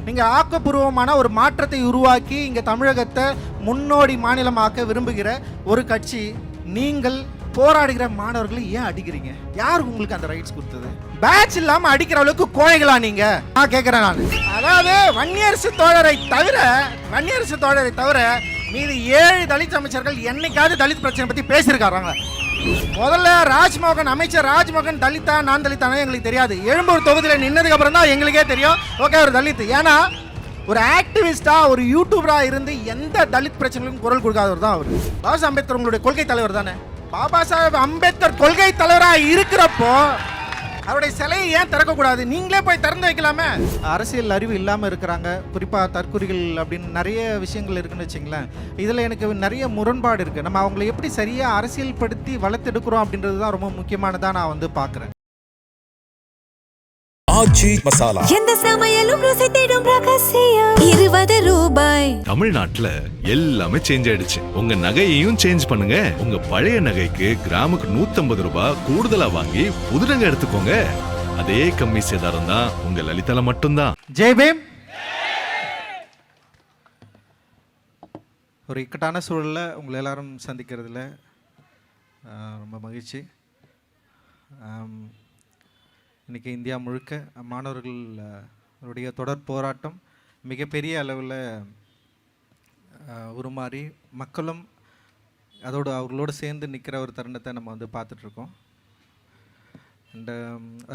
நீங்கள் ஆக்கப்பூர்வமான ஒரு மாற்றத்தை உருவாக்கி இங்கே தமிழகத்தை முன்னோடி மாநிலமாக்க விரும்புகிற ஒரு கட்சி. நீங்கள் போராடுகிற மாணவர்களை ஏன் அடிக்கிறீங்க? யார் உங்களுக்கு அந்த ரைட்ஸ் கொடுத்தது? பேட்ச் இல்லாம அடிக்கிற அளவுக்கு கோழைகளா நீங்க? நான் கேட்கிறேன். நான் அதாவது வன்னியரசு தோழரை தவிர மீது 7 தலித் அமைச்சர்கள் என்னைக்காவது தலித் பிரச்சனை பத்தி பேசியிருக்காங்க? முதல்ல அமைச்சர் ராஜ்மோகன் தலித்தா நான் தலித்தானே எங்களுக்கு தெரியாது. எழும்பூர் தொகுதியில் நின்னதுக்கு அப்புறம் தான் எங்களுக்கே தெரியும் ஓகே ஒரு தலித். ஏன்னா ஒரு ஆக்டிவிஸ்டா ஒரு யூடியூபரா இருந்து எந்த தலித் பிரச்சனைகளுக்கும் குரல் கொடுக்காதவர் தான் அவர். பாபா சாஹேப் அம்பேத்கர் உங்களுடைய கொள்கை தலைவர் தானே. பாபா சாஹேப் அம்பேத்கர் கொள்கை தலைவராக இருக்கிறப்போ அவருடைய சிலையை ஏன் திறக்கக்கூடாது? நீங்களே போய் திறந்து வைக்கலாமே. அரசியல் அறிவு இல்லாமல் இருக்கிறாங்க, குறிப்பாக தற்குறிகள் அப்படின்னு நிறைய விஷயங்கள் இருக்குன்னு வச்சுங்களேன். இதில் எனக்கு நிறைய முரண்பாடு இருக்குது. நம்ம அவங்களை எப்படி சரியாக அரசியல் படுத்தி வளர்த்தெடுக்கிறோம் அப்படின்றது தான் ரொம்ப முக்கியமானதாக நான் வந்து பார்க்குறேன். ஆச்சி மசாலா எந்த சமையலும் ருசி தேடும் ரகசியம் 20 ரூபாய். தமிழ்நாட்டுல எல்லாமே சேஞ்ச் ஆயிடுச்சு. உங்க நகையையும் சேஞ்ச் பண்ணுங்க. உங்க பழைய நகைக்கு கிராமுக்கு 150 ரூபாய் கூடுதலா வாங்கி புது நகை எடுத்துக்கோங்க. அதே கம்மி சேதாரம் தான் உங்க லலிதால மட்டும்தான். ஜெய் பீம். ஒரு இக்கட்டான சூழலில் உங்களை எல்லாரும் சந்திக்கிறதுல ரொம்ப மகிழ்ச்சி. இன்றைக்கி இந்தியா முழுக்க மாணவர்களுடைய தொடர் போராட்டம் மிகப்பெரிய அளவில் உருமாறி மக்களும் அவர்களோடு சேர்ந்து நிற்கிற ஒரு தருணத்தை நம்ம வந்து பார்த்துட்ருக்கோம். அண்ட்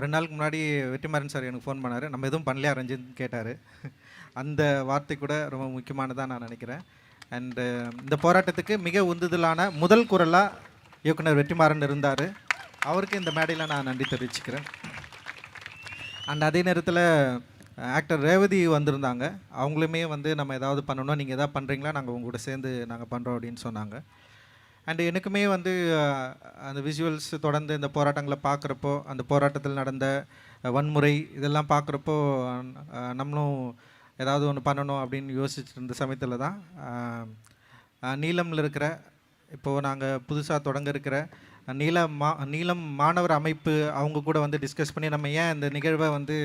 2 நாளுக்கு முன்னாடி வெற்றிமாறன் சார் எனக்கு ஃபோன் பண்ணார். நம்ம எதுவும் பண்ணலையா ரஞ்சித்னு கேட்டார். அந்த வார்த்தை கூட ரொம்ப முக்கியமானதாக நான் நினைக்கிறேன். அண்டு இந்த போராட்டத்துக்கு மிக உந்துதலான முதல் குரலாக இயக்குனர் வெற்றிமாறன் இருந்தார். அவருக்கு இந்த மேடையில் நான் நன்றி தெரிவிச்சுக்கிறேன். அண்ட் அதே நேரத்தில் ஆக்டர் ரேவதி வந்திருந்தாங்க. அவங்களுமே வந்து நம்ம ஏதாவது பண்ணணும், நீங்கள் எதாவது பண்ணுறீங்களா, நாங்கள் உங்களோட சேர்ந்து நாங்கள் பண்ணுறோம் அப்படின்னு சொன்னாங்க. அண்டு எனக்குமே வந்து அந்த விஷுவல்ஸ் தொடர்ந்து இந்த போராட்டங்களை பார்க்குறப்போ, அந்த போராட்டத்தில் நடந்த வன்முறை இதெல்லாம் பார்க்குறப்போ நம்மளும் ஏதாவது ஒன்று பண்ணணும் அப்படின்னு யோசிச்சுட்டு இருந்த சமயத்தில் தான் நீலமில் இருக்கிற இப்போது நாங்கள் புதுசாக தொடங்க இருக்கிற நீலம் மாணவர் அமைப்பு அவங்க கூட வந்து டிஸ்கஸ் பண்ணி நம்ம ஏன் இந்த நிகழ்வை வந்து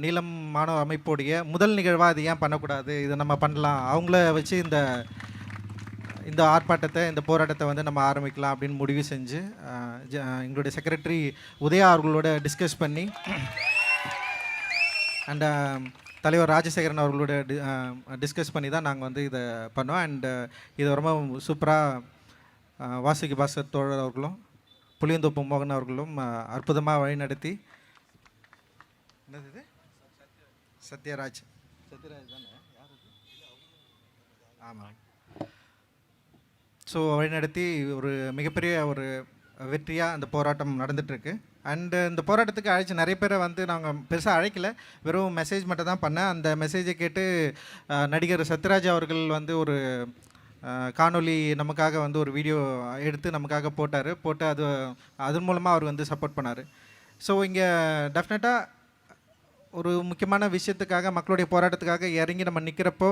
நீலம் மாணவர் அமைப்போடைய முதல் நிகழ்வாக அது ஏன் பண்ணக்கூடாது, இதை நம்ம பண்ணலாம், அவங்கள வச்சு இந்த ஆர்ப்பாட்டத்தை இந்த போராட்டத்தை வந்து நம்ம ஆரம்பிக்கலாம் அப்படின்னு முடிவு செஞ்சு எங்களுடைய செக்ரட்டரி உதயா அவர்களோட டிஸ்கஸ் பண்ணி அண்ட் தலைவர் ராஜசேகரன் அவர்களோட டிஸ்கஸ் பண்ணி தான் நாங்கள் வந்து இதை பண்ணோம். அண்டு இது ரொம்ப சூப்பராக வாசுகி பாஸ்கர் தோழர் அவர்களும் புளியந்தோப்பு மோகன் அவர்களும் அற்புதமாக வழிநடத்தி, என்னது சத்யராஜ் தானே ஆமாம். ஸோ வழிநடத்தி ஒரு மிகப்பெரிய ஒரு வெற்றியாக அந்த போராட்டம் நடந்துகிட்ருக்கு. அண்டு இந்த போராட்டத்துக்கு அழைச்சி நிறைய பேரை வந்து நாங்கள் பெருசாக அழைக்கல, வெறும் மெசேஜ் மட்டும் தான் பண்ணேன். அந்த மெசேஜை கேட்டு நடிகர் சத்யராஜ் அவர்கள் வந்து ஒரு காணொலி நமக்காக வந்து ஒரு வீடியோ எடுத்து நமக்காக போட்டு அதன் மூலமாக அவர் வந்து சப்போர்ட் பண்ணார். ஸோ இங்கே டெஃபினட்டாக ஒரு முக்கியமான விஷயத்துக்காக மக்களுடைய போராட்டத்துக்காக இறங்கி நம்ம நிற்கிறப்போ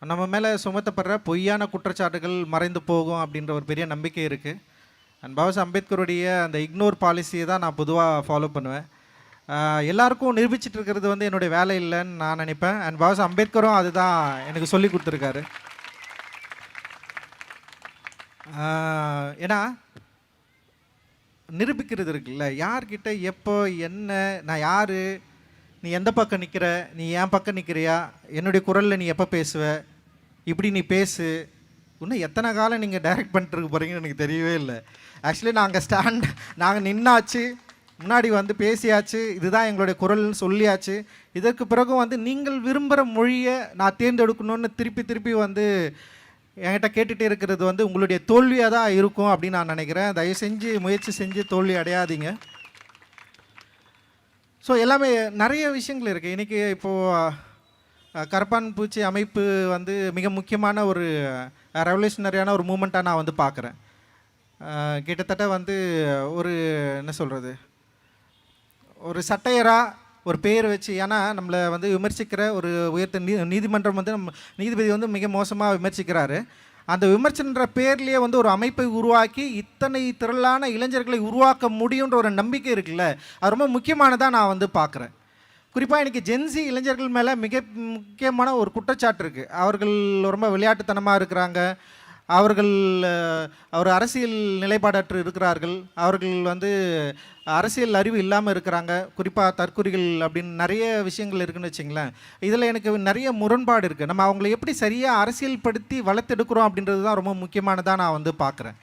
நம்ம மேலே சுமத்தப்படுற பொய்யான குற்றச்சாட்டுகள் மறைந்து போகும் அப்படின்ற ஒரு பெரிய நம்பிக்கை இருக்குது. அண்ட் பாபா சாஹேப் அம்பேத்கருடைய அந்த இக்னோர் பாலிசியை தான் நான் பொதுவாக ஃபாலோ பண்ணுவேன். எல்லாருக்கும் நிரூபிச்சுட்டு இருக்கிறது வந்து என்னுடைய வேலை இல்லைன்னு நான் நினைப்பேன். அண்ட் பாபா சாஹேப் அம்பேத்கரும் அதுதான் எனக்கு சொல்லி கொடுத்துருக்காரு. ஏன்னா நிரூபிக்கிறது இருக்குல்ல, யார்கிட்ட எப்போ என்ன, நான் யார், நீ எந்த பக்கம் நிற்கிற, நீ என் பக்கம் நிற்கிறியா, என்னுடைய குரலில் நீ எப்போ பேசுவ, இப்படி நீ பேசு, இன்னும் எத்தனை காலம் நீங்கள் டைரக்ட் பண்ணிட்டு போகிறீங்கன்னு எனக்கு தெரியவே இல்லை. ஆக்சுவலி நாங்கள் நின்னாச்சு, முன்னாடி வந்து பேசியாச்சு, இதுதான் எங்களுடைய குரல்னு சொல்லியாச்சு. இதற்கு பிறகு வந்து நீங்கள் விரும்புகிற மொழியை நான் தேர்ந்தெடுக்கணும்னு திருப்பி வந்து என்கிட்ட கேட்டுகிட்டே இருக்கிறது வந்து உங்களுடைய தோல்வியாக தான் இருக்கும் அப்படின்னு நான் நினைக்கிறேன். தயவு செஞ்சு முயற்சி செஞ்சு தோல்வி அடையாதீங்க. ஸோ எல்லாமே நிறைய விஷயங்கள் இருக்குது. இன்றைக்கி இப்போது கரப்பான் பூச்சி அமைப்பு வந்து மிக முக்கியமான ஒரு ரெவல்யூஷனரியான ஒரு மூமெண்ட்டாக நான் வந்து பார்க்குறேன். கிட்டத்தட்ட வந்து ஒரு என்ன சொல்கிறது, ஒரு சட்டையராக ஒரு பேர் வச்சு, ஏன்னா நம்மளை வந்து விமர்சிக்கிற ஒரு உயர்த்த நீதிமன்றம் வந்து நீதிபதி வந்து மிக மோசமாக விமர்சிக்கிறாரு. அந்த விமர்சனன்ற பேர்லேயே வந்து ஒரு அமைப்பை உருவாக்கி இத்தனை திரளான இளைஞர்களை உருவாக்க முடியுன்ற ஒரு நம்பிக்கை இருக்குல்ல, அது ரொம்ப முக்கியமானதாக நான் வந்து பார்க்குறேன். குறிப்பாக இன்றைக்கி ஜென்சி இளைஞர்கள் மேலே மிக முக்கியமான ஒரு குற்றச்சாட்டு இருக்குது. அவர்கள் ரொம்ப விளையாட்டுத்தனமாக இருக்கிறாங்க, அவர்கள் ஒரு அரசியல் நிலைப்பாடற்று இருக்கிறார்கள், அவர்கள் வந்து அரசியல் அறிவு இல்லாமல் இருக்கிறாங்க, குறிப்பாக தற்குறிகள் அப்படின்னு நிறைய விஷயங்கள் இருக்குதுன்னு வச்சிங்களேன். இதில் எனக்கு நிறைய முரண்பாடு இருக்குது. நம்ம அவங்கள எப்படி சரியாக அரசியல் படுத்தி வளர்த்தெடுக்கிறோம் அப்படின்றது தான் ரொம்ப முக்கியமானதாக நான் வந்து பார்க்குறேன்.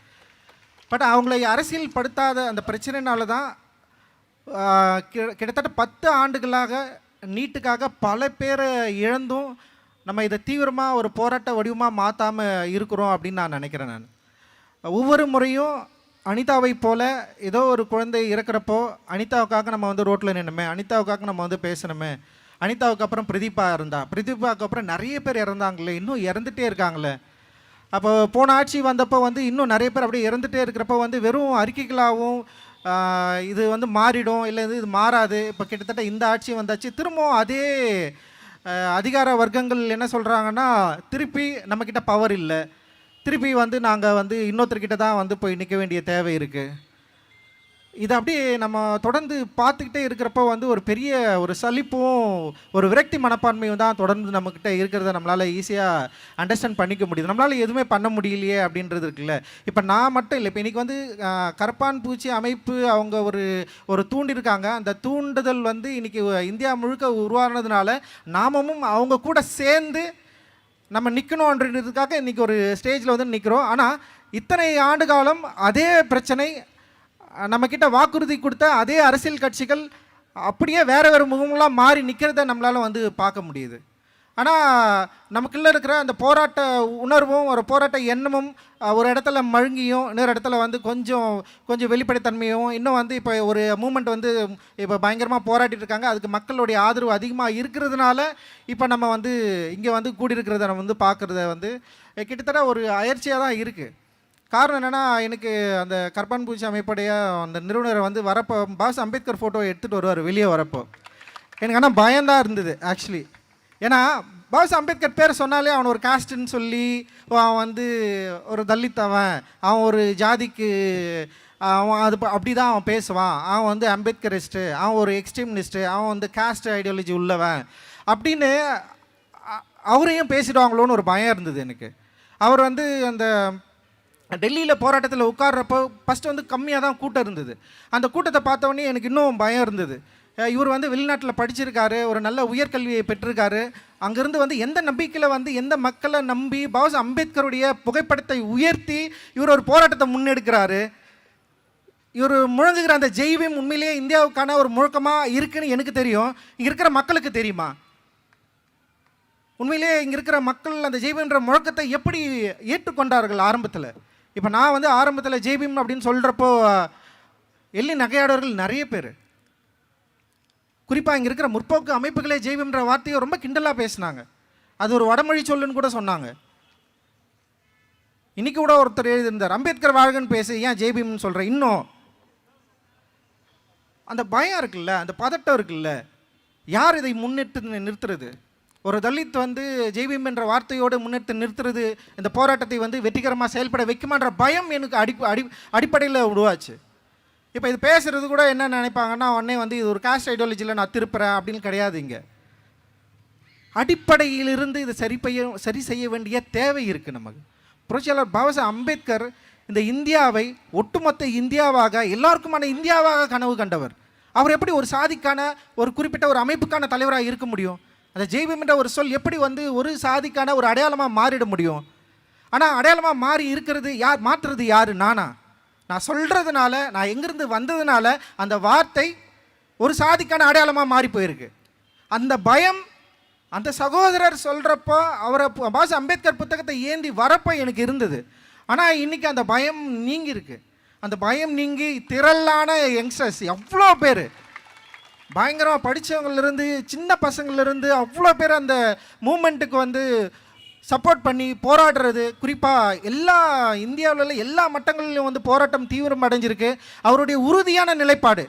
பட் அவங்களை அரசியல் படுத்தாத அந்த பிரச்சனைனால தான் கிட்டத்தட்ட 10 ஆண்டுகளாக நீட்டுக்காக பல பேரை இழந்தும் நம்ம இதை தீவிரமாக ஒரு போராட்ட வடிவமாக மாற்றாமல் இருக்கிறோம் அப்படின்னு நான் நினைக்கிறேன். நான் ஒவ்வொரு முறையும் அனிதாவை போல் ஏதோ ஒரு குழந்தை இறக்குறப்போ அனிதாவுக்காக நம்ம வந்து ரோட்டில் நின்னுமே, அனிதாவுக்காக நம்ம வந்து பேசணுமே, அனிதாவுக்கு அப்புறம் பிரதீபா இருந்தா, பிரதீபாவுக்கு அப்புறம் நிறைய பேர் இறந்தாங்களே, இன்னும் இறந்துகிட்டே இருக்காங்களே. அப்போ போன ஆட்சி வந்தப்போ வந்து இன்னும் நிறைய பேர் அப்படியே இறந்துகிட்டே இருக்கிறப்போ வந்து வெறும் அறிக்கைகளாகவும் இது வந்து மாறிடும், இல்லை இது மாறாது. இப்போ கிட்டத்தட்ட இந்த ஆட்சி வந்தாச்சு, திரும்பவும் அதே அதிகார வர்க்கங்கள் என்ன சொல்கிறாங்கன்னா, திருப்பி நம்மக்கிட்ட பவர் இல்லை, திருப்பி வந்து நாங்கள் வந்து இன்னொருத்தர்கிட்ட தான் வந்து போய் நிற்க வேண்டிய தேவை இருக்குது. இதை அப்படியே நம்ம தொடர்ந்து பார்த்துக்கிட்டே இருக்கிறப்போ வந்து ஒரு பெரிய ஒரு சலிப்பும் ஒரு விரக்தி மனப்பான்மையும் தான் தொடர்ந்து நம்மக்கிட்ட இருக்கிறத நம்மளால் ஈஸியாக அண்டர்ஸ்டாண்ட் பண்ணிக்க முடியுது. நம்மளால் எதுவுமே பண்ண முடியலையே அப்படின்றது இருக்குல்ல. இப்போ நான் மட்டும் இல்லை, இப்போ இன்றைக்கி வந்து கரப்பான் பூச்சி அமைப்பு அவங்க ஒரு தூண்டிருக்காங்க. அந்த தூண்டுதல் வந்து இன்றைக்கி இந்தியா முழுக்க உருவானதுனால நாமமும் அவங்க கூட சேர்ந்து நம்ம நிற்கணுன்றதுக்காக இன்றைக்கி ஒரு ஸ்டேஜில் வந்து நிற்கிறோம். ஆனால் இத்தனை ஆண்டு காலம் அதே பிரச்சனை நம்மக்கிட்ட வாக்குறுதி கொடுத்த அதே அரசியல் கட்சிகள் அப்படியே வேறு வேறு முகமெல்லாம் மாறி நிற்கிறத நம்மளால் வந்து பார்க்க முடியுது. ஆனால் நமக்குள்ளே இருக்கிற அந்த போராட்ட உணர்வும் ஒரு போராட்ட எண்ணமும் ஒரு இடத்துல மழுங்கியும் இன்னொரு இடத்துல வந்து கொஞ்சம் வெளிப்படைத்தன்மையும் இன்னும் வந்து இப்போ ஒரு மூமெண்ட் வந்து இப்போ பயங்கரமாக போராட்டிட்டு இருக்காங்க. அதுக்கு மக்களுடைய ஆதரவு அதிகமாக இருக்கிறதுனால இப்போ நம்ம வந்து இங்கே வந்து கூடியிருக்கிறத நம்ம வந்து பார்க்குறத வந்து கிட்டத்தட்ட ஒரு அயற்சியாக தான் இருக்குது. காரணம் என்னென்னா, எனக்கு அந்த கரப்பான் பூச்சி அமைப்புடைய அந்த நிறுவனர் வந்து வரப்போ பாஸ் அம்பேத்கர் ஃபோட்டோ எடுத்துகிட்டு வருவார் வெளியே வரப்போ. எனக்கு ஆனால் பயம்தான் இருந்தது ஆக்சுவலி. ஏன்னா பாஸ் அம்பேத்கர் பேரை சொன்னாலே அவன் ஒரு காஸ்ட்டுன்னு சொல்லி அவன் வந்து ஒரு தலித், அவன் ஒரு ஜாதிக்கு அவன் அது அப்படி தான் அவன் பேசுவான், அவன் வந்து அம்பேத்கரிஸ்ட்டு, அவன் ஒரு எக்ஸ்ட்ரீமிஸ்ட்டு, அவன் வந்து காஸ்ட் ஐடியாலஜி உள்ளவன் அப்படின்னு அவரையும் பேசிடுவாங்களோன்னு ஒரு பயம் இருந்தது எனக்கு. அவர் வந்து அந்த டெல்லியில் போராட்டத்தில் உட்கார்றப்போ ஃபஸ்ட்டு வந்து கம்மியாக தான் கூட்டம் இருந்தது. அந்த கூட்டத்தை பார்த்தவொடனே எனக்கு இன்னும் பயம் இருந்தது. இவர் வந்து வெளிநாட்டில் படிச்சிருக்காரு, ஒரு நல்ல உயர்கல்வியை பெற்றிருக்காரு, அங்கேருந்து வந்து எந்த நம்பிக்கையில் வந்து எந்த மக்களை நம்பி பாஸ் அம்பேத்கருடைய புகைப்படத்தை உயர்த்தி இவர் ஒரு போராட்டத்தை முன்னெடுக்கிறாரு. இவர் முழங்குகிற அந்த ஜெய்பீம் உண்மையிலேயே இந்தியாவுக்கான ஒரு முழக்கமாக இருக்குன்னு எனக்கு தெரியும். இங்கே இருக்கிற மக்களுக்கு தெரியுமா? உண்மையிலேயே இங்கே இருக்கிற மக்கள் அந்த ஜெய்பீம்ன்ற முழக்கத்தை எப்படி ஏற்றுக்கொண்டார்கள் ஆரம்பத்தில்? இப்போ நான் வந்து ஆரம்பத்தில் ஜெய்பீம் அப்படின்னு சொல்கிறப்போ எள்ளி நகையாடவர்கள் நிறைய பேர், குறிப்பாக இங்கே இருக்கிற முற்போக்கு அமைப்புகளே ஜெய்பீம்ன்ற வார்த்தையை ரொம்ப கிண்டலாக பேசினாங்க. அது ஒரு வடமொழி சொல்லுன்னு கூட சொன்னாங்க. இன்றைக்கி கூட ஒருத்தர் எழுதியிருந்தார், அம்பேத்கர் வாழ்கன்னு பேசு, ஏன் ஜெய்பீம்னு சொல்கிறேன். இன்னும் அந்த பயம் இருக்குல்ல, அந்த பதட்டம் இருக்குல்ல, யார் இதை முன்னிட்டு நிறுத்துறது? ஒரு தலித் வந்து ஜெய்பீம் என்ற வார்த்தையோடு முன்னெடுத்து நிறுத்துறது இந்த போராட்டத்தை வந்து வெற்றிகரமாக செயல்பட வைக்குமான்ற பயம் எனக்கு அடிப்படையில் உருவாச்சு. இப்போ இது பேசுகிறது கூட என்ன நினைப்பாங்கன்னா, உடனே வந்து இது ஒரு காஸ்ட் ஐடியாலஜியில் நான் திருப்புறேன் அப்படின்னு கிடையாது. இங்கே அடிப்படையிலிருந்து இது சரி செய்ய வேண்டிய தேவை இருக்குது நமக்கு. புரட்சியாளர் பாபாசாஹேப் அம்பேத்கர் இந்த இந்தியாவை ஒட்டுமொத்த இந்தியாவாக எல்லாருக்குமான இந்தியாவாக கனவு கண்டவர். அவர் எப்படி ஒரு சாதிக்கான ஒரு குறிப்பிட்ட ஒரு அமைப்புக்கான தலைவராக இருக்க முடியும்? அந்த ஜெய்பீம் என்ற ஒரு சொல் எப்படி வந்து ஒரு சாதிக்கான ஒரு அடையாளமாக மாறிட முடியும்? ஆனால் அடையாளமாக மாறி இருக்கிறது யார், மாற்றுறது யார்? நான் சொல்கிறதுனால, நான் எங்கேருந்து வந்ததுனால அந்த வார்த்தை ஒரு சாதிக்கான அடையாளமாக மாறி போயிருக்கு. அந்த பயம் அந்த சகோதரர் சொல்கிறப்போ அவரை பாஸ் அம்பேத்கர் புத்தகத்தை ஏந்தி வரப்போ எனக்கு இருந்தது. ஆனால் இன்றைக்கி அந்த பயம் நீங்கியிருக்கு. அந்த பயம் நீங்கி திரளான யங்ஸ்டர்ஸ் எவ்வளோ பேர் பயங்கரமாக படித்தவங்கலேருந்து சின்ன பசங்கள்லேருந்து அவ்வளோ பேர் அந்த மூமெண்ட்டுக்கு வந்து சப்போர்ட் பண்ணி போராடுறது. குறிப்பாக எல்லா இந்தியாவில் எல்லா மட்டங்களிலும் வந்து போராட்டம் தீவிரம் அடைஞ்சிருக்கு. அவருடைய உறுதியான நிலைப்பாடு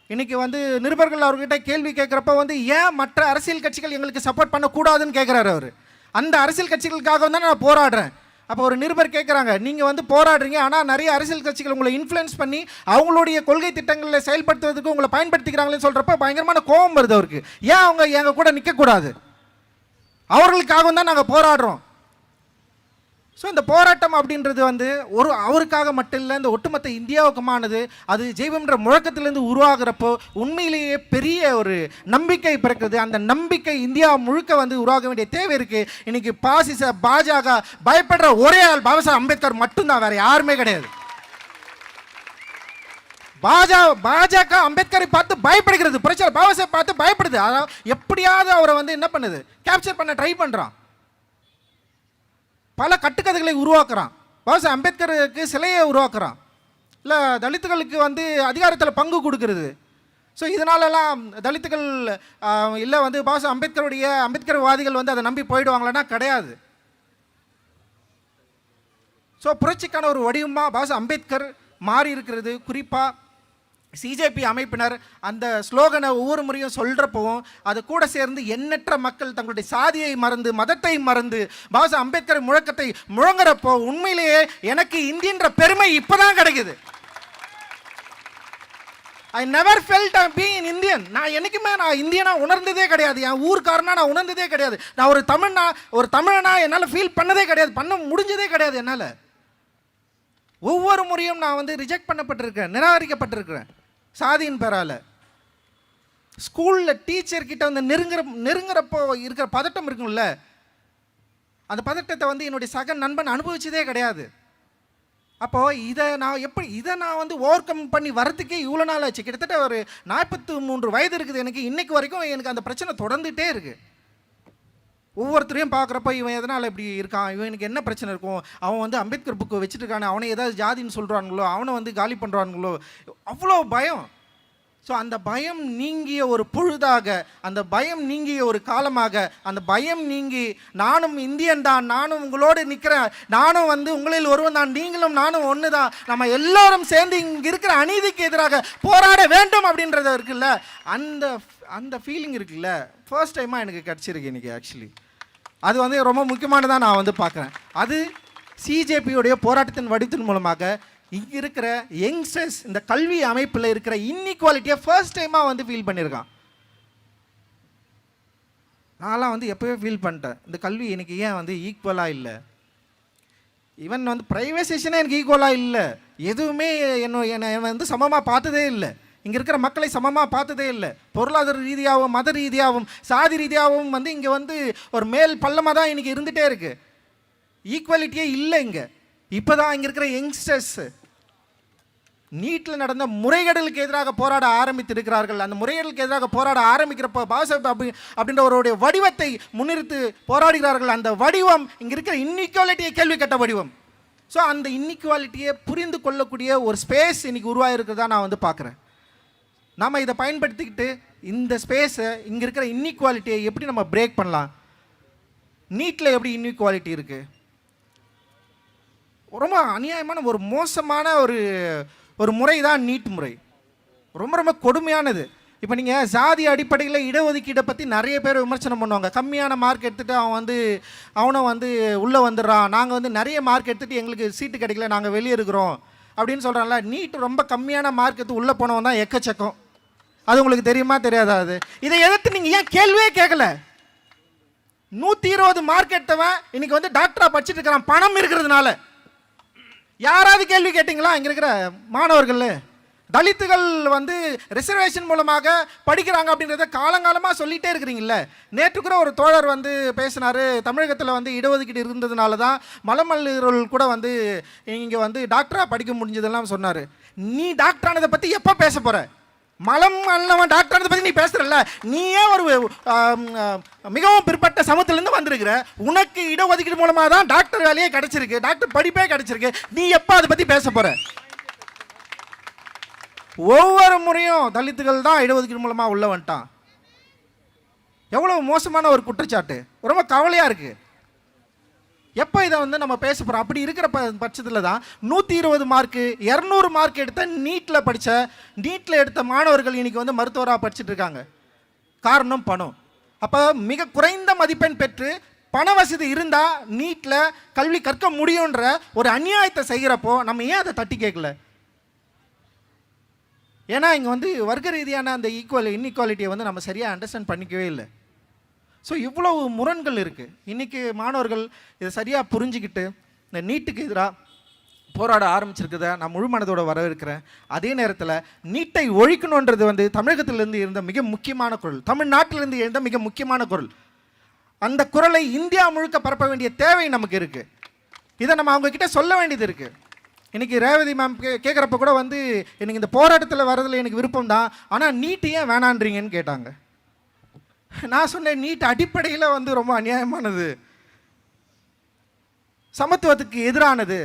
இன்றைக்கி வந்து நிருபர்கள் அவர்கிட்ட கேள்வி கேட்குறப்ப வந்து ஏன் மற்ற அரசியல் கட்சிகள் எங்களுக்கு சப்போர்ட் பண்ணக்கூடாதுன்னு கேட்குறாரு அவர். அந்த அரசியல் கட்சிகளுக்காக தான் நான் போராடுறேன், அப்போ ஒரு நிருபர் கேட்குறாங்க, நீங்கள் வந்து போராடுறீங்க, ஆனால் நிறைய அரசியல் கட்சிகள் உங்களை இன்ஃப்ளூயன்ஸ் பண்ணி அவங்களுடைய கொள்கை திட்டங்களை செயல்படுத்துவதற்கு உங்களை பயன்படுத்திக்கிறாங்களேன்னு சொல்கிறப்ப பயங்கரமான கோபம் வருது அவருக்கு. ஏன் அவங்க எங்கள் கூட நிற்கக்கூடாது? அவர்களுக்காக தான் நாங்கள் போராடுறோம். ஸோ இந்த போராட்டம் அப்படின்றது வந்து அவருக்காக மட்டும் இல்லை, இந்த ஒட்டுமொத்த இந்தியாவுக்குமானது. அது ஜெய்பம்ன்ற முழக்கத்திலேருந்து உருவாகிறப்போ உண்மையிலேயே பெரிய ஒரு நம்பிக்கை பிறக்குது. அந்த நம்பிக்கை இந்தியா முழுக்க வந்து உருவாக வேண்டிய தேவை இருக்குது. இன்னைக்கு பாசிச பாஜக பயப்படுற ஒரே ஆள் பாபா சாஹேப் அம்பேத்கர் மட்டும்தான், வேற யாருமே கிடையாது. பாஜக அம்பேத்கரை பார்த்து பயப்படுகிறது, பிரச்சனை பாபா சாஹேப் பார்த்து பயப்படுது. அதாவது எப்படியாவது அவரை வந்து என்ன பண்ணுது, கேப்சர் பண்ண ட்ரை பண்ணுறான். பல கட்டுக்கதைகளை உருவாக்குறான். பாபா சாஹேப் அம்பேத்கருக்கு சிலையை உருவாக்குறான், இல்லை தலித்துகளுக்கு வந்து அதிகாரத்தில் பங்கு கொடுக்கறது. ஸோ இதனாலலாம் தலித்துகள் இல்லை வந்து பாபா சாஹேப் அம்பேத்கர்வாதிகள் வந்து அதை நம்பி போயிடுவாங்களன்னா கிடையாது. ஸோ புரட்சிக்கான ஒரு வடிவமாக பாபா சாஹேப் அம்பேத்கர் மாறி இருக்கிறது. குறிப்பாக சிஜேபி அமைப்பினர் அந்த ஸ்லோகனை ஒவ்வொரு முறையும் சொல்கிறப்பவும் அது கூட சேர்ந்து எண்ணற்ற மக்கள் தங்களுடைய சாதியை மறந்து மதத்தை மறந்து பாபா சாஹேப் அம்பேத்கர் முழக்கத்தை முழங்குறப்போ உண்மையிலேயே எனக்கு இந்தியன்ற பெருமை இப்போதான் கிடைக்குது. I never felt being Indian. நான் என்னைக்குமே நான் இந்தியனா உணர்ந்ததே கிடையாது. என் ஊருக்காரனா நான் உணர்ந்ததே கிடையாது. நான் ஒரு தமிழனா என்னால் ஃபீல் பண்ணதே கிடையாது, பண்ண முடிஞ்சதே கிடையாது என்னால். ஒவ்வொரு முறையும் நான் வந்து ரிஜெக்ட் பண்ணப்பட்டிருக்கேன், நிராகரிக்கப்பட்டிருக்கிறேன் சாதியின் பேரால். ஸ்கூலில் டீச்சர்கிட்ட வந்து நெருங்குறப்போ இருக்கிற பதட்டம் இருக்கும்ல, அந்த பதட்டத்தை வந்து என்னுடைய சக நண்பன் அனுபவிச்சதே கிடையாது. அப்போது இதை நான் வந்து ஓவர் கம் பண்ணி வரத்துக்கே இவ்வளோ நாள் ஆச்சு. கிட்டத்தட்ட ஒரு 43 வயது இருக்குது எனக்கு. இன்னைக்கு வரைக்கும் எனக்கு அந்த பிரச்சனை தொடர்ந்துகிட்டே இருக்குது. ஒவ்வொருத்தரையும் பார்க்குறப்ப இவன் எதனால் இப்படி இருக்கான், இவனுக்கு என்ன பிரச்சனை இருக்கும், அவன் வந்து அம்பேத்கர் புக்கு வச்சுருக்கானே, அவனை ஏதாவது ஜாதின்னு சொல்கிறானுங்களோ, அவனை வந்து காலி பண்ணுறானுங்களோ, அவ்வளோ பயம். ஸோ அந்த பயம் நீங்கிய ஒரு பொழுதாக, அந்த பயம் நீங்கிய ஒரு காலமாக, அந்த பயம் நீங்கி நானும் இந்தியன் தான், நானும் உங்களோடு நிற்கிறேன், நானும் வந்து உங்களில் ஒருவன் தான், நீங்களும் நானும் ஒன்று தான், நம்ம எல்லோரும் சேர்ந்து இங்கே இருக்கிற அநீதிக்கு எதிராக போராட வேண்டும் அப்படின்றது இருக்குல்ல, அந்த ஃபீலிங் இருக்குல்ல, ஃபர்ஸ்ட் டைமாக எனக்கு கிடச்சிருக்கு இன்றைக்கி. ஆக்சுவலி அது வந்து ரொம்ப முக்கியமானதாக நான் வந்து பார்க்குறேன். அது சிஜேபியுடைய போராட்டத்தின் வடிவத்தின் மூலமாக இங்கே இருக்கிற யங்ஸ்டர்ஸ் இந்த கல்வி அமைப்பில் இருக்கிற இன்இக்வாலிட்டியை ஃபர்ஸ்ட் டைமாக வந்து ஃபீல் பண்ணியிருக்கான். நான்லாம் வந்து எப்போவே ஃபீல் பண்ணிட்டேன், இந்த கல்வி எனக்கு ஏன் வந்து ஈக்குவலாக இல்லை, ஈவன் வந்து ப்ரைவேசேஷனே எனக்கு ஈக்குவலாக இல்லை, எதுவுமே என்னை வந்து சமமாக பார்த்ததே இல்லை, இங்கே இருக்கிற மக்களை சமமாக பார்த்ததே இல்லை, பொருளாதார ரீதியாகவும் மத ரீதியாகவும் சாதி ரீதியாகவும் வந்து இங்கே வந்து ஒரு மேல் பள்ளமாக தான் இன்றைக்கி இருந்துகிட்டே இருக்குது. ஈக்குவாலிட்டியே இல்லை இங்கே. இப்போ தான் இங்கே இருக்கிற யங்ஸ்டர்ஸ் நீட்டில் நடந்த முறைகேடுகளுக்கு எதிராக போராட ஆரம்பித்திருக்கிறார்கள். அந்த முறைகேடுகளுக்கு எதிராக போராட ஆரம்பிக்கிறப்போ பாபா சாஹேப் அப்படின்றவருடைய வடிவத்தை முன்னிறுத்து போராடுகிறார்கள். அந்த வடிவம் இங்கே இருக்கிற இன்இக்வாலிட்டியை கேள்வி கேட்ட வடிவம். ஸோ அந்த இன்இக்வாலிட்டியை புரிந்து கொள்ளக்கூடிய ஒரு ஸ்பேஸ் இன்றைக்கி உருவாகிருக்கிறதா நான் வந்து பார்க்குறேன். நாம் இதை பயன்படுத்திக்கிட்டு இந்த ஸ்பேஸை இங்கே இருக்கிற இன்இக்வாலிட்டியை எப்படி நம்ம பிரேக் பண்ணலாம். நீட்டில் எப்படி இன்இக்வாலிட்டி இருக்குது, ரொம்ப அநியாயமான ஒரு மோசமான ஒரு முறை தான் நீட் முறை. ரொம்ப ரொம்ப கொடுமையானது. இப்போ நீங்கள் சாதி அடிப்படையில் இடஒதுக்கீடை பற்றி நிறைய பேர் விமர்சனம் பண்ணுவாங்க. கம்மியான மார்க் எடுத்துகிட்டு அவனை வந்து உள்ளே வந்துடுறான், நாங்கள் வந்து நிறைய மார்க் எடுத்துகிட்டு எங்களுக்கு சீட்டு கிடைக்கல, நாங்கள் வெளியே இருக்கிறோம் அப்படின்னு சொல்கிறாங்களா. நீட் ரொம்ப கம்மியான மார்க் எடுத்து உள்ளே போனவன் தான் எக்கச்சக்கம். அது உங்களுக்கு தெரியுமா தெரியாதா? அது இதை எதிர்த்து நீங்கள் ஏன் கேள்வியே கேட்கல? 120 மார்க் எடுத்தவன் இன்னைக்கு வந்து டாக்டராக படிச்சுட்டு இருக்கிறான் பணம் இருக்கிறதுனால. யாராவது கேள்வி கேட்டிங்களா? இங்கே இருக்கிற மாணவர்கள் தலித்துகள் வந்து ரிசர்வேஷன் மூலமாக படிக்கிறாங்க அப்படின்றத காலங்காலமாக சொல்லிகிட்டே இருக்கிறீங்கள. நேற்று கூட ஒரு தோழர் வந்து பேசினார், தமிழகத்தில் வந்து இடஒதுக்கீடு இருந்ததுனால தான் மலமல்லர்கள் கூட வந்து இங்கே வந்து டாக்டராக படிக்க முடிஞ்சதெல்லாம் சொன்னார். நீ டாக்டரானதை பற்றி எப்போ பேச போகிற? மலம் அல்லவன் டாக்டரானதை பற்றி நீ பேசுகிறல்ல. நீயே ஒரு மிகவும் பிற்பட்ட சமூகத்திலேருந்து வந்திருக்கிற, உனக்கு இடஒதுக்கீடு மூலமாக தான் டாக்டர் வேலையே கிடச்சிருக்கு, டாக்டர் படிப்பே கிடச்சிருக்கு. நீ எப்போ அதை பற்றி பேச போகிற? ஒவ்வொரு முறையும் தலித்துகள் தான் இடஒதுக்கீடு மூலமாக உள்ள வந்துட்டான். எவ்வளோ மோசமான ஒரு குற்றச்சாட்டு, ரொம்ப கவலையாக இருக்குது. எப்போ இதை வந்து நம்ம பேச போகிறோம்? அப்படி இருக்கிற பட்சத்தில் தான் 120 மார்க்கு 200 மார்க் எடுத்த நீட்டில் எடுத்த மாணவர்கள் இன்றைக்கி வந்து மருத்துவராக படிச்சுட்டு இருக்காங்க. காரணம் பணம். அப்போ மிக குறைந்த மதிப்பெண் பெற்று பண வசதி இருந்தால் நீட்டில் கல்வி கற்க முடியுன்ற ஒரு அநியாயத்தை செய்கிறப்போ நம்ம ஏன் அதை தட்டி கேட்கல? ஏன்னா இங்கே வந்து வர்க்க ரீதியான அந்த இன்இக்வாலிட்டியை வந்து நம்ம சரியாக அண்டர்ஸ்டாண்ட் பண்ணிக்கவே இல்லை. ஸோ இவ்வளவு முரண்கள் இருக்குது. இன்றைக்கி மாணவர்கள் இதை சரியாக புரிஞ்சுக்கிட்டு இந்த நீட்டுக்கு எதிராக போராட ஆரம்பிச்சிருக்கிறத நான் முழு மனதோட வரவேற்கிறேன். அதே நேரத்தில் நீட்டை ஒழிக்கணுன்றது வந்து தமிழகத்திலிருந்து இருந்த மிக முக்கியமான குரல், தமிழ்நாட்டிலிருந்து இருந்த மிக முக்கியமான குரல். அந்த குரலை இந்தியா முழுக்க பரப்ப வேண்டிய தேவை நமக்கு இருக்குது. இதை நம்ம அவங்கக்கிட்ட சொல்ல வேண்டியது இருக்குது. இன்றைக்கி ரேவதி மேம் கேட்குறப்ப கூட வந்து எனக்கு இந்த போராட்டத்தில் வரதில் எனக்கு விருப்பம் தான், ஆனால் நீட்டு ஏன் வேணான்றீங்கன்னு கேட்டாங்க. நான் சொன்னேன், நீட் அடிப்படையில் வந்து ரொம்ப அநியாயமானது, சமத்துவத்துக்கு எதிரானது.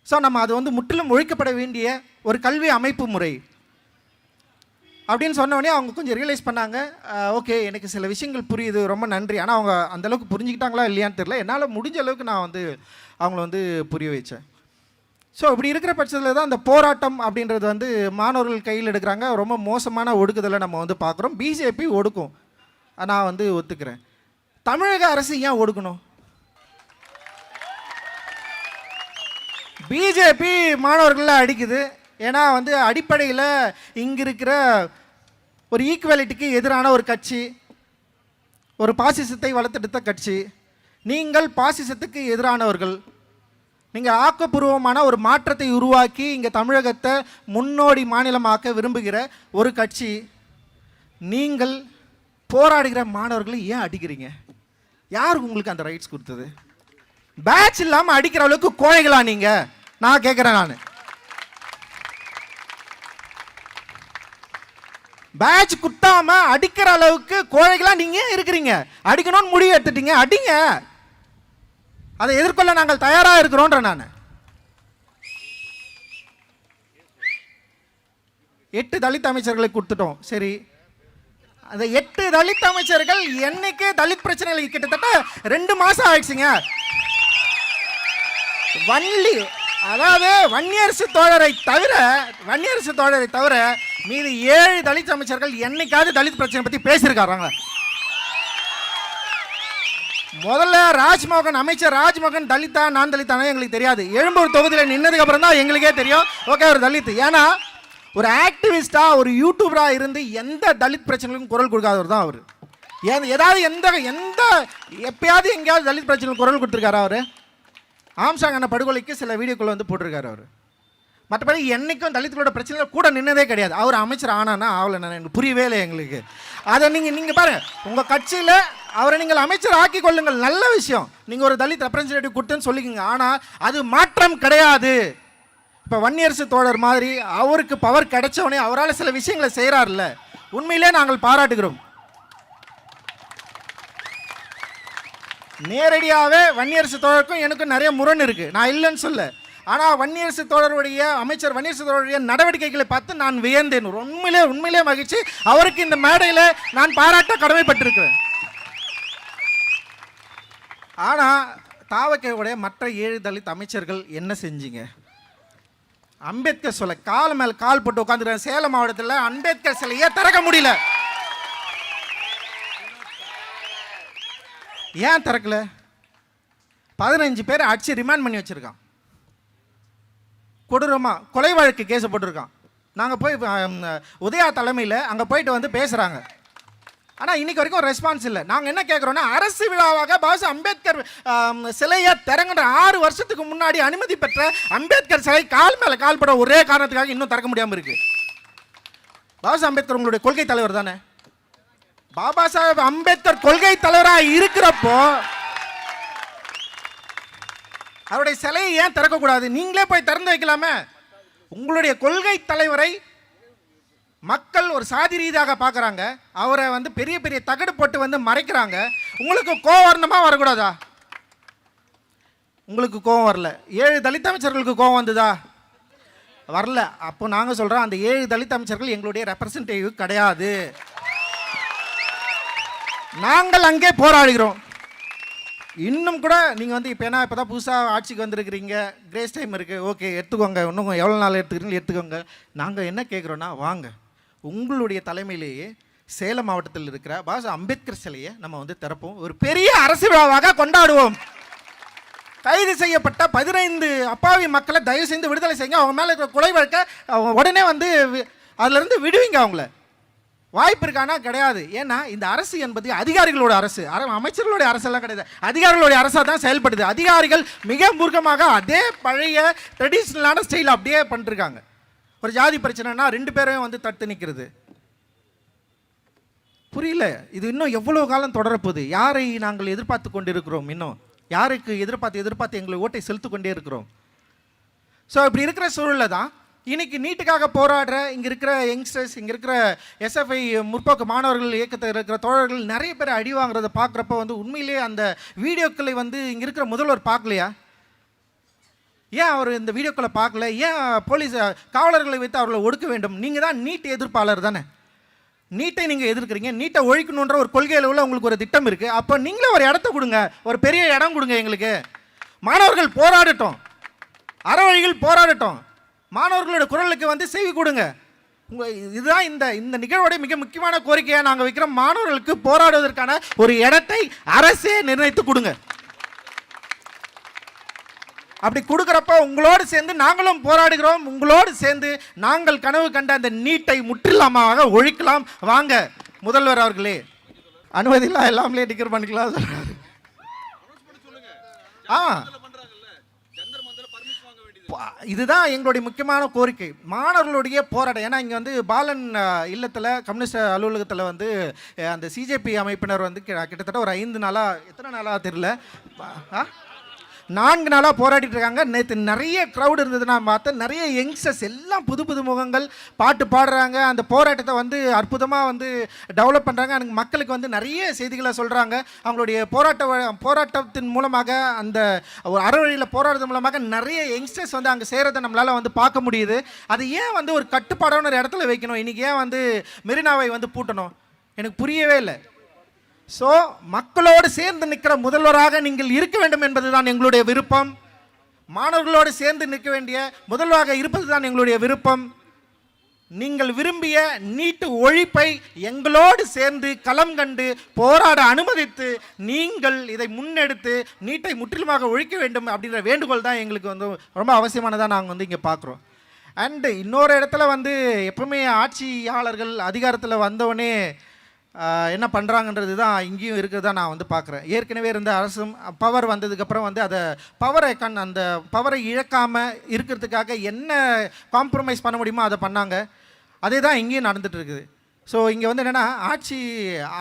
ஸோ நம்ம அது வந்து முற்றிலும் ஒழிக்கப்பட வேண்டிய ஒரு கல்வி அமைப்பு முறை அப்படின்னு சொன்னோடனே அவங்க கொஞ்சம் ரியலைஸ் பண்ணாங்க. ஓகே, எனக்கு சில விஷயங்கள் புரியுது, ரொம்ப நன்றி. ஆனால் அவங்க அந்தளவுக்கு புரிஞ்சுக்கிட்டாங்களா இல்லையான்னு தெரியல. என்னால் முடிஞ்ச அளவுக்கு நான் வந்து அவங்கள வந்து புரிய வச்சேன். ஸோ இப்படி இருக்கிற பட்சத்தில் தான் அந்த போராட்டம் அப்படின்றது வந்து மாணவர்கள் கையில் எடுக்கிறாங்க. ரொம்ப மோசமான ஒடுக்குதலை நம்ம வந்து பார்க்குறோம். பிஜேபி ஒடுக்கும், நான் வந்து ஒத்துக்கிறேன். தமிழக அரசு ஏன் ஒடுக்கணும்? பிஜேபி மாணவர்களை அடிக்குது. ஏன்னா வந்து அடிப்படையில் இங்கே இருக்கிற ஒரு ஈக்குவாலிட்டிக்கு எதிரான ஒரு கட்சி, ஒரு பாசிசத்தை வளர்த்தெடுத்த கட்சி. நீங்கள் பாசிசத்துக்கு எதிரானவர்கள். நீங்கள் ஆக்கப்பூர்வமான ஒரு மாற்றத்தை உருவாக்கி இங்கே தமிழகத்தை முன்னோடி மாநிலமாக்க விரும்புகிற ஒரு கட்சி. நீங்கள் போராடுகிற மாணவர்களை ஏன் அடிக்கிறீங்க? யாருக்கு உங்களுக்கு அந்த ரைட்ஸ் கொடுத்தது? பேட்ச் இல்லாமல் அடிக்கிற அளவுக்கு கோழைகளா நீங்கள்? நான் கேட்குறேன். நான் பேட்ச் குத்தாம அடிக்கிற அளவுக்கு கோழைகளா நீங்க இருக்கிறீங்க. அடிக்கணும்னு முடிவு எடுத்துட்டீங்க, அடிங்க. அதை எதிர்கொள்ள நாங்கள் தயாராக இருக்கிறோன்ற. நான் 8 தலித் அமைச்சர்களை கொடுத்துட்டோம். சரி, அந்த 8 தலித் அமைச்சர்கள் என்னைக்கு தலித் பிரச்சனைகள் கிட்டத்தட்ட 2 மாசம் ஆயிடுச்சுங்க. அதாவது வன்னியரசு தோழரை தவிர மீது 7 தலித் அமைச்சர்கள் என்னைக்காவது தலித் பிரச்சனை பத்தி பேசியிருக்காங்க? முதல்ல ராஜ்மோகன், அமைச்சர் ராஜ்மோகன் தலித்தா நான் தலித்தானே எங்களுக்கு தெரியாது. எழும்பூர் தொகுதியில் நின்னதுக்கு அப்புறம் தான் எங்களுக்கே தெரியும், ஓகே ஒரு தலித். ஏன்னா ஒரு ஆக்டிவிஸ்டா, ஒரு யூடியூபரா இருந்து எந்த தலித் பிரச்சனைகளுக்கும் குரல் கொடுக்காதவர் தான் அவர். எப்பயாவது எங்கேயாவது தலித் பிரச்சனைகளுக்கு குரல் கொடுத்துருக்காரா அவர்? ஆம்சாங் அண்ணா படுகொலைக்கு சில வீடியோக்கள் வந்து போட்டிருக்காரு அவர். மற்றபடி என்றைக்கும் தலித்துகளோட பிரச்சனைகள் கூட நின்னதே கிடையாது. அவர் அமைச்சர் ஆனானா ஆகலை, எனக்கு புரியவே இல்லை எங்களுக்கு. அதை நீங்கள் பாருங்கள், உங்கள் கட்சியில் அவரை நீங்கள் அமைச்சர் ஆக்கி கொள்ளுங்கள், நல்ல விஷயம். நீங்கள் ஒரு தலித் ரெப்ரஸன்டேட்டிவ் கொடுத்துன்னு சொல்லிக்கோங்க. ஆனால் அது மாற்றம் கிடையாது. இப்போ வன்னியரசு தோழர் மாதிரி அவருக்கு பவர் கிடைச்சவனே அவரால் சில விஷயங்களை செய்கிறார்ல, உண்மையிலே நாங்கள் பாராட்டுகிறோம். நேரடியாகவே வன்னியரசு தோழருக்கும் எனக்கும் நிறைய முரண் இருக்குது, நான் இல்லைன்னு சொல்ல. ஆனால் வன்னியரசு தோழருடைய அமைச்சர் வன்னியரசு தோழருடைய நடவடிக்கைகளை பார்த்து நான் வியந்தேன். உண்மையிலே மகிழ்ச்சி. அவருக்கு இந்த மேடையில் நான் பாராட்ட கடமைப்பட்டிருக்கிறேன். ஆனால் தாவக்கையுடைய மற்ற 7 தலித் அமைச்சர்கள் என்ன செஞ்சீங்க? அம்பேத்கர் சிலை கால் மேல் கால் போட்டு உட்காந்துருக்கேன். சேலம் மாவட்டத்தில் அம்பேத்கர் சிலையே திறக்க முடியல. ஏன் திறக்கல? 15 பேர் அடிச்சு ரிமாண்ட் பண்ணி வச்சிருக்கான். கொடூரமாக கொலை வழக்கு கேஸ் போட்டிருக்கான். நாங்கள் போய் உதயா தலைமையில் அங்கே போயிட்டு வந்து பேசுகிறாங்க. ஆனால் இன்னைக்கு வரைக்கும் ஒரு ரெஸ்பான்ஸ் இல்லை. நாங்கள் என்ன கேட்குறோன்னா, அரசு விழாவாக பாபா அம்பேத்கர் சிலையை திறங்குற 6 வருஷத்துக்கு முன்னாடி அனுமதி பெற்ற அம்பேத்கர் சிலை கால் மேலே கால் பட ஒரே காரணத்துக்காக இன்னும் திறக்க முடியாமல் இருக்கு. பாபா அம்பேத்கர் உங்களுடைய கொள்கை தலைவர் தானே? பாபா சாஹேப் அம்பேத்கர் கொள்கை தலைவராக இருக்கிறப்போ அவருடைய சிலையை ஏன் திறக்கக்கூடாது? நீங்களே போய் திறந்து வைக்கலாமே. உங்களுடைய கொள்கை தலைவரை மக்கள் ஒரு சாதி ரீதியாக பார்க்குறாங்க, அவரை வந்து பெரிய பெரிய தகடு போட்டு வந்து மறைக்கிறாங்க. உங்களுக்கு கோவம் வரணுமா வரக்கூடாதா? உங்களுக்கு கோவம் வரல. 7 தலித் அமைச்சர்களுக்கு கோவம் வந்ததா? வரல. அப்போ நாங்கள் சொல்கிறோம், அந்த 7 தலித் அமைச்சர்கள் எங்களுடைய ரெப்ரசன்டேட்டிவ் கிடையாது. நாங்கள் அங்கே போராடுகிறோம். இன்னும் கூட நீங்கள் வந்து இப்போ தான் புதுசாக ஆட்சிக்கு வந்திருக்கிறீங்க, கிரேஸ் டைம் இருக்குது, ஓகே எடுத்துக்கோங்க, இன்னும் எவ்வளோ நாள் எடுத்துக்கிறீங்களோ எடுத்துக்கோங்க. நாங்கள் என்ன கேட்குறோன்னா, வாங்க உங்களுடைய தலைமையிலேயே சேலம் மாவட்டத்தில் இருக்கிற பாபா அம்பேத்கர் சிலையை நம்ம வந்து திறப்போம். ஒரு பெரிய அரசு விழாவாக கொண்டாடுவோம். கைது செய்யப்பட்ட 15 அப்பாவி மக்களை தயவு செய்து விடுதலை செய்யுங்க. அவங்க மேலே இருக்கிற கொலை வழக்க உடனே வந்து அதிலிருந்து விடுவீங்க. அவங்கள வாய்ப்பு இருக்கானா? கிடையாது. ஏன்னா இந்த அரசு என்பது அதிகாரிகளோட அரசு, அமைச்சர்களுடைய அரசெல்லாம் கிடையாது, அதிகாரிகளுடைய அரசாக தான் செயல்படுது. அதிகாரிகள் மிக மூர்க்கமாக அதே பழைய ட்ரெடிஷ்னலான ஸ்டைல் அப்படியே பண்ணிருக்காங்க. ஒரு ஜாதி பிரச்சனைனா 2 பேரையும் வந்து தட்டு நிற்கிறது. புரியல, இது இன்னும் எவ்வளோ காலம் தொடரப்போகுது? யாரை நாங்கள் எதிர்பார்த்து கொண்டு இருக்கிறோம்? இன்னும் யாருக்கு எதிர்பார்த்து எங்களை ஓட்டை செலுத்து கொண்டே இருக்கிறோம்? ஸோ இப்படி இருக்கிற சூழலில் தான் இன்னைக்கு நீட்டுக்காக போராடுற இங்கே இருக்கிற யங்ஸ்டர்ஸ், இங்கே இருக்கிற எஸ்எஃப்ஐ முற்போக்கு மாணவர்கள் இயக்கத்தில் இருக்கிற தோழர்கள் நிறைய பேர் அடி வாங்குறத பார்க்குறப்ப வந்து உண்மையிலேயே அந்த வீடியோக்களை வந்து இங்கே இருக்கிற முதல்வர் பார்க்கலையா? ஏன் அவர் இந்த வீடியோக்களை பார்க்கல? ஏன் போலீஸ் காவலர்களை வைத்து அவர்களை ஒடுக்க வேண்டும்? நீங்கள் தான் நீட் எதிர்ப்பாளர் தானே, நீட்டை நீங்கள் எதிர்க்கிறீங்க. நீட்டை ஒழிக்கணுன்ற ஒரு கொள்கையில் உள்ள உங்களுக்கு ஒரு திட்டம் இருக்குது. அப்போ நீங்களே ஒரு இடத்த கொடுங்க, ஒரு பெரிய இடம் கொடுங்க எங்களுக்கு. மாணவர்கள் போராடட்டும், அறவழிகள் போராடட்டும், மாணவர்களோட குரலுக்கு வந்து செவி கொடுங்க. இதுதான் இந்த நிகழ்வோட மிக முக்கியமான கோரிக்கையாக நாங்கள் வைக்கிறோம். மாணவர்களுக்கு போராடுவதற்கான ஒரு இடத்தை அரசே நிர்ணயித்து கொடுங்க. அப்படி கொடுக்குறப்ப உங்களோடு சேர்ந்து நாங்களும் போராடுகிறோம். உங்களோடு சேர்ந்து நாங்கள் கனவு கண்ட அந்த நீட்டை முற்றிலுமாக ஒழிக்கலாம். வாங்க முதல்வர் அவர்களே, அனுமதியெல்லாம் எல்லாமே டிக்கெட் பண்ணிக்கலாம் சொல்றாரு. இதுதான் எங்களுடைய முக்கியமான கோரிக்கை, மாணவர்களுடைய போராட்டம். ஏன்னா இங்கே வந்து பாலன் இல்லத்தில் கம்யூனிஸ்ட் அலுவலகத்தில் வந்து அந்த சிஜேபி அமைப்பினர் வந்து கிட்டத்தட்ட ஒரு 5 நாளாக, எத்தனை நாளாக தெரியல, 4 நாளாக போராடிட்டு இருக்காங்க. நேற்று நிறைய க்ரௌட் இருந்தது, நான் பார்த்தேன். நிறைய யங்ஸ்டர்ஸ் எல்லாம் புது முகங்கள் பாட்டு பாடுறாங்க. அந்த போராட்டத்தை வந்து அற்புதமாக வந்து டெவலப் பண்ணுறாங்க. எனக்கு மக்களுக்கு வந்து நிறைய செய்திகளை சொல்கிறாங்க. அவங்களுடைய போராட்டத்தின் மூலமாக, அந்த ஒரு அறவழியில் போராடுறது மூலமாக நிறைய யங்ஸ்டர்ஸ் வந்து அங்கே சேரதை நம்மளால் வந்து பார்க்க முடியுது. அது ஏன் வந்து ஒரு கட்டுப்பாடான ஒரு இடத்துல வைக்கணும்? இன்றைக்கி ஏன் வந்து மெரினாவை வந்து பூட்டணும்? எனக்கு புரியவே இல்லை. ஸோ மக்களோடு சேர்ந்து நிற்கிற முதல்வராக நீங்கள் இருக்க வேண்டும் என்பதுதான் எங்களுடைய விருப்பம். மாணவர்களோடு சேர்ந்து நிற்க வேண்டிய முதல்வராக இருப்பது தான் எங்களுடைய விருப்பம். நீங்கள் விரும்பிய நீட்டு ஒழிப்பை எங்களோடு சேர்ந்து களம் கண்டு போராட அனுமதித்து நீங்கள் இதை முன்னெடுத்து நீட்டை முற்றிலுமாக ஒழிக்க வேண்டும் அப்படின்ற வேண்டுகோள் தான் எங்களுக்கு வந்து ரொம்ப அவசியமானதாக நாங்கள் வந்து இங்கே பார்க்குறோம். அண்டு இன்னொரு இடத்துல வந்து எப்பவுமே ஆட்சியாளர்கள் அதிகாரத்தில் வந்தவொடனே என்ன பண்ணுறாங்கன்றது தான் இங்கேயும் இருக்கிறதா நான் வந்து பார்க்குறேன். ஏற்கனவே இருந்த அரசும் பவர் வந்ததுக்கப்புறம் வந்து அதை அந்த பவரை இழக்காமல் இருக்கிறதுக்காக என்ன காம்ப்ரமைஸ் பண்ண முடியுமோ அதை பண்ணாங்க. அதே தான் இங்கேயும் நடந்துகிட்டு இருக்குது. ஸோ இங்கே வந்து என்னென்னா, ஆட்சி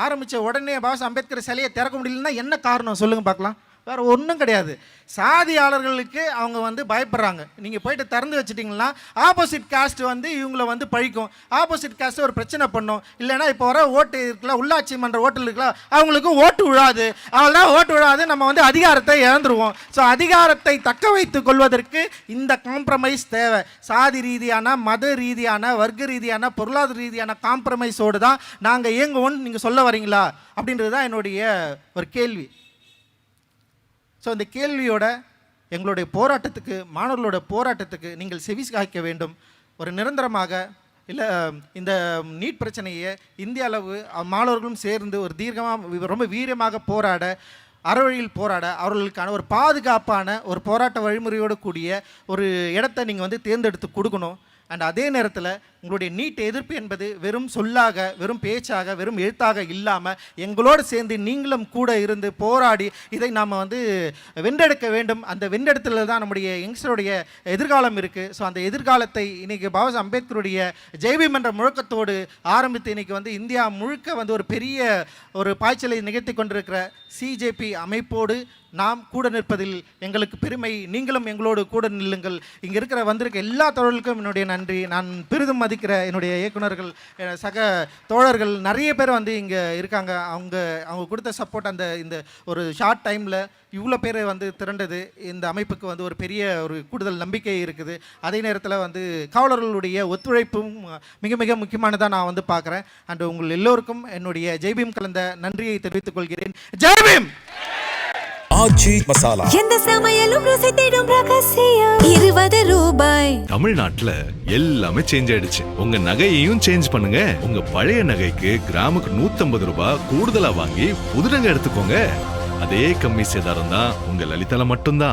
ஆரம்பித்த உடனே பாபா அம்பேத்கர் சிலையை திறக்க முடியலன்னா என்ன காரணம் சொல்லுங்கள் பார்க்கலாம்? வேறு ஒன்றும் கிடையாது. சாதியாளர்களுக்கு அவங்க வந்து பயப்படுறாங்க. நீங்கள் போயிட்டு திறந்து வச்சுட்டிங்கன்னா ஆப்போசிட் காஸ்ட் வந்து இவங்களை வந்து பழிக்கும், ஆப்போசிட் காஸ்ட் ஒரு பிரச்சனை பண்ணும். இல்லைன்னா இப்போ வர ஓட்டு இருக்குல்ல, உள்ளாட்சி மன்ற ஓட்டில் இருக்கலாம், அவங்களுக்கு ஓட்டு விழாது. அவள்தான் ஓட்டு விழாது, நம்ம வந்து அதிகாரத்தை இழந்துருவோம். ஸோ அதிகாரத்தை தக்க வைத்து கொள்வதற்கு இந்த காம்ப்ரமைஸ் தேவை. சாதி ரீதியான, மத ரீதியான, வர்க்க ரீதியான, பொருளாதார ரீதியான காம்ப்ரமைஸோடு தான் நாங்கள் இயங்குவோம்னு நீங்கள் சொல்ல வரீங்களா அப்படின்றது தான் என்னுடைய ஒரு கேள்வி. ஸோ இந்த கேள்வியோட எங்களுடைய போராட்டத்துக்கு, மாணவர்களோட போராட்டத்துக்கு நீங்கள் செவி சாய்க்க வேண்டும். ஒரு நிரந்தரமாக இல்லை இந்த நீட் பிரச்சனையை இந்திய அளவு மாணவர்களும் சேர்ந்து ஒரு தீர்க்கமாக ரொம்ப வீரியமாக போராட, அறவழியில் போராட, அவர்களுக்கான ஒரு பாதுகாப்பான ஒரு போராட்ட வழிமுறையோடு கூடிய ஒரு இடத்த நீங்கள் வந்து தேர்ந்தெடுத்து கொடுக்கணும். அண்ட் அதே நேரத்தில் உங்களுடைய நீட் எதிர்ப்பு என்பது வெறும் சொல்லாக, வெறும் பேச்சாக, வெறும் எழுத்தாக இல்லாமல் எங்களோடு சேர்ந்து நீங்களும் கூட இருந்து போராடி இதை நாம் வந்து வென்றெடுக்க வேண்டும். அந்த வென்றெடுத்துல தான் நம்முடைய யங்ஸ்டருடைய எதிர்காலம் இருக்குது. ஸோ அந்த எதிர்காலத்தை இன்றைக்கி பாபா அம்பேத்கருடைய ஜெய்பீம் என்ற முழக்கத்தோடு ஆரம்பித்து இன்றைக்கி வந்து இந்தியா முழுக்க வந்து ஒரு பெரிய ஒரு பாய்ச்சலை நிகழ்த்தி கொண்டிருக்கிற சிஜேபி அமைப்போடு நாம் கூட நிற்பதில் எங்களுக்கு பெருமை. நீங்களும் எங்களோடு கூட நில்லுங்கள். இங்கே வந்திருக்க எல்லா தோழர்களுக்கும் என்னுடைய நன்றி. நான் பெரிதும் மதிக்கிற என்னுடைய இயக்குநர்கள், சக தோழர்கள் நிறைய பேர் வந்து இங்கே இருக்காங்க. அவங்க கொடுத்த சப்போர்ட், இந்த ஒரு ஷார்ட் டைமில் இவ்வளோ பேர் வந்து திரண்டது இந்த அமைப்புக்கு வந்து ஒரு பெரிய ஒரு கூடுதல் நம்பிக்கை இருக்குது. அதே நேரத்தில் வந்து காவலர்களுடைய ஒத்துழைப்பும் மிக மிக முக்கியமானதாக நான் வந்து பார்க்குறேன். அண்ட் உங்கள் எல்லோருக்கும் என்னுடைய ஜெய்பீம் கலந்த நன்றியை தெரிவித்துக் கொள்கிறேன். ஜெய்பீம். எந்த சமையலும் ருசி தேடும் ரகசியம் 20 ரூபாய். ரூபாய். தமிழ்நாட்டுல எல்லாமே சேஞ்ச் ஆயிடுச்சு. உங்க நகையையும் சேஞ்ச் பண்ணுங்க. உங்க பழைய நகைக்கு கிராமுக்கு 150 ரூபாய் கூடுதலா வாங்கி புது நகை எடுத்துக்கோங்க. அதே கம்மி சேதாரம் தான் உங்க லலிதால மட்டும்தான்.